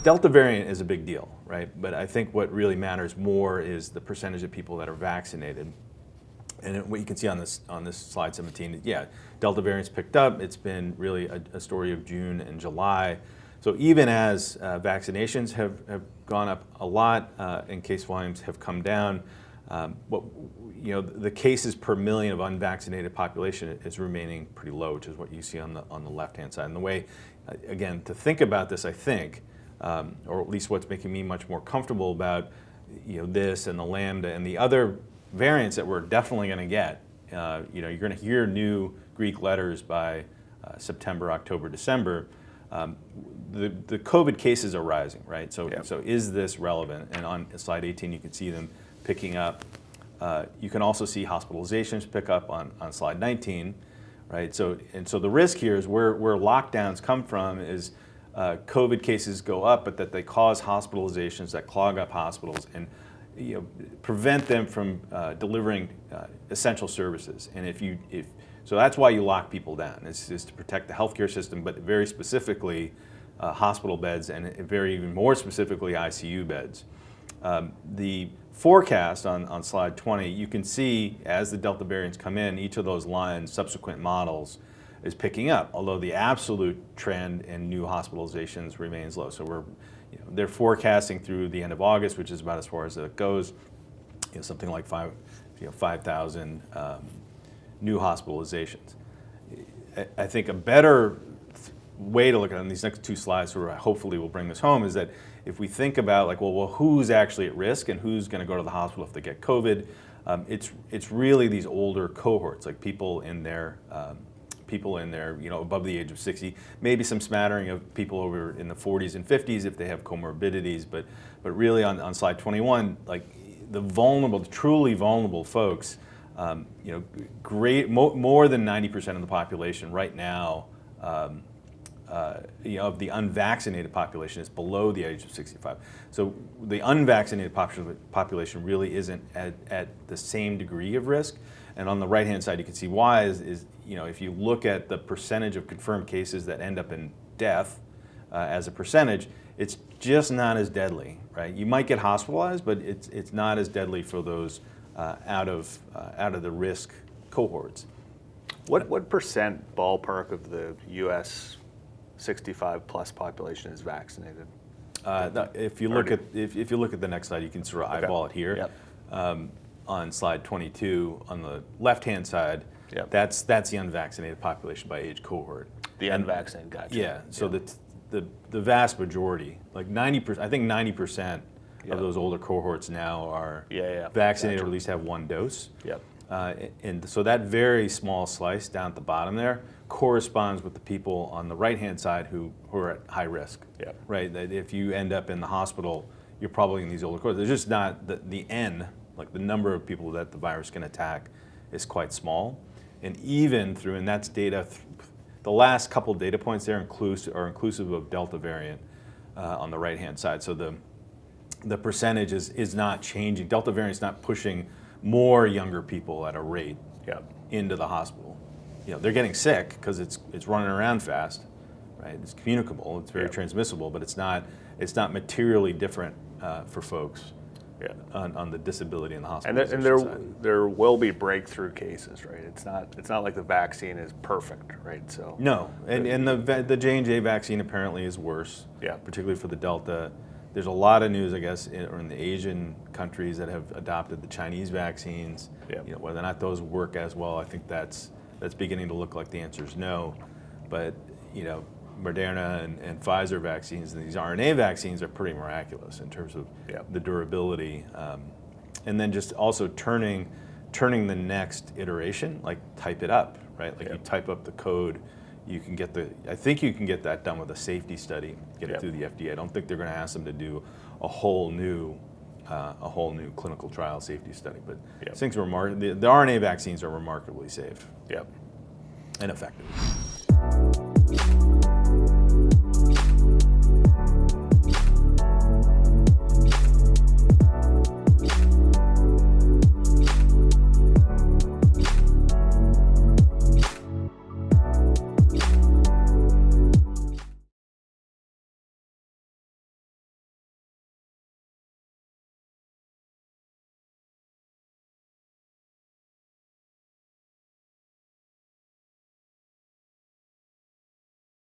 Delta variant is a big deal, right? But I think what really matters more is the percentage of people that are vaccinated. And what you can see on this slide 17, yeah, Delta variant's picked up. It's been really a story of June and July. So even as vaccinations have gone up a lot and case volumes have come down, the cases per million of unvaccinated population is remaining pretty low, which is what you see on the left-hand side. And the way, again, to think about this, I think, or at least what's making me much more comfortable about this and the Lambda and the other variants that we're definitely going to get. You're going to hear new Greek letters by September, October, December. The COVID cases are rising, right? So is this relevant? And on slide 18, you can see them picking up. You can also see hospitalizations pick up on slide 19, right? So the risk here is where lockdowns come from is COVID cases go up, but that they cause hospitalizations that clog up hospitals and prevent them from delivering essential services. And so that's why you lock people down. It's to protect the healthcare system, but very specifically hospital beds and even more specifically ICU beds. The forecast on slide 20, you can see as the Delta variants come in, each of those lines, subsequent models, is picking up, although the absolute trend in new hospitalizations remains low. So they're forecasting through the end of August, which is about as far as it goes, something like 5,000 new hospitalizations. I think a better way to look at it on these next two slides, where hopefully we'll bring this home, is that if we think about who's actually at risk and who's going to go to the hospital if they get COVID, it's really these older cohorts, like people in their above the age of 60, maybe some smattering of people over in the 40s and 50s if they have comorbidities, but really on slide 21, like the truly vulnerable folks, more than 90% of the population right now, of the unvaccinated population is below the age of 65. So the unvaccinated population really isn't at the same degree of risk. And on the right-hand side, you can see why is if you look at the percentage of confirmed cases that end up in death as a percentage, it's just not as deadly, right? You might get hospitalized, but it's not as deadly for those out of the risk cohorts. What percent ballpark of the U.S. 65 plus population is vaccinated? If you look at the next slide, you can sort of eyeball it here. Yep. On slide 22, on the left-hand side, yep, that's the unvaccinated population by age cohort. The unvaccinated, gotcha. Yeah. So the vast majority, like 90%, I think 90% of those older cohorts now are vaccinated, or at least have one dose. Yep. And so that very small slice down at the bottom there corresponds with the people on the right-hand side who are at high risk. Yep. Right. That if you end up in the hospital, you're probably in these older cohorts. There's just not the N, like the number of people that the virus can attack, is quite small. And even and that's data. The last couple data points there are inclusive of Delta variant on the right-hand side. So the percentage is not changing. Delta variant is not pushing more younger people at a rate into the hospital. They're getting sick because it's running around fast, right? It's communicable, it's very transmissible, but it's not materially different for folks on the disability and the hospitalization and there will be breakthrough cases, right? It's not like the vaccine is perfect, right? So no, and the J&J vaccine apparently is worse, particularly for the Delta. There's a lot of news, I guess, in the Asian countries that have adopted the Chinese vaccines. Whether or not those work as well, I think that's beginning to look like the answer is no. But Moderna and Pfizer vaccines and these RNA vaccines are pretty miraculous in terms of the durability, and then just also turning the next iteration, like type it up, right? Like you type up the code. You can get I think you can get that done with a safety study, get it through the FDA. I don't think they're going to ask them to do a whole new clinical trial safety study. But things the RNA vaccines are remarkably safe and effective.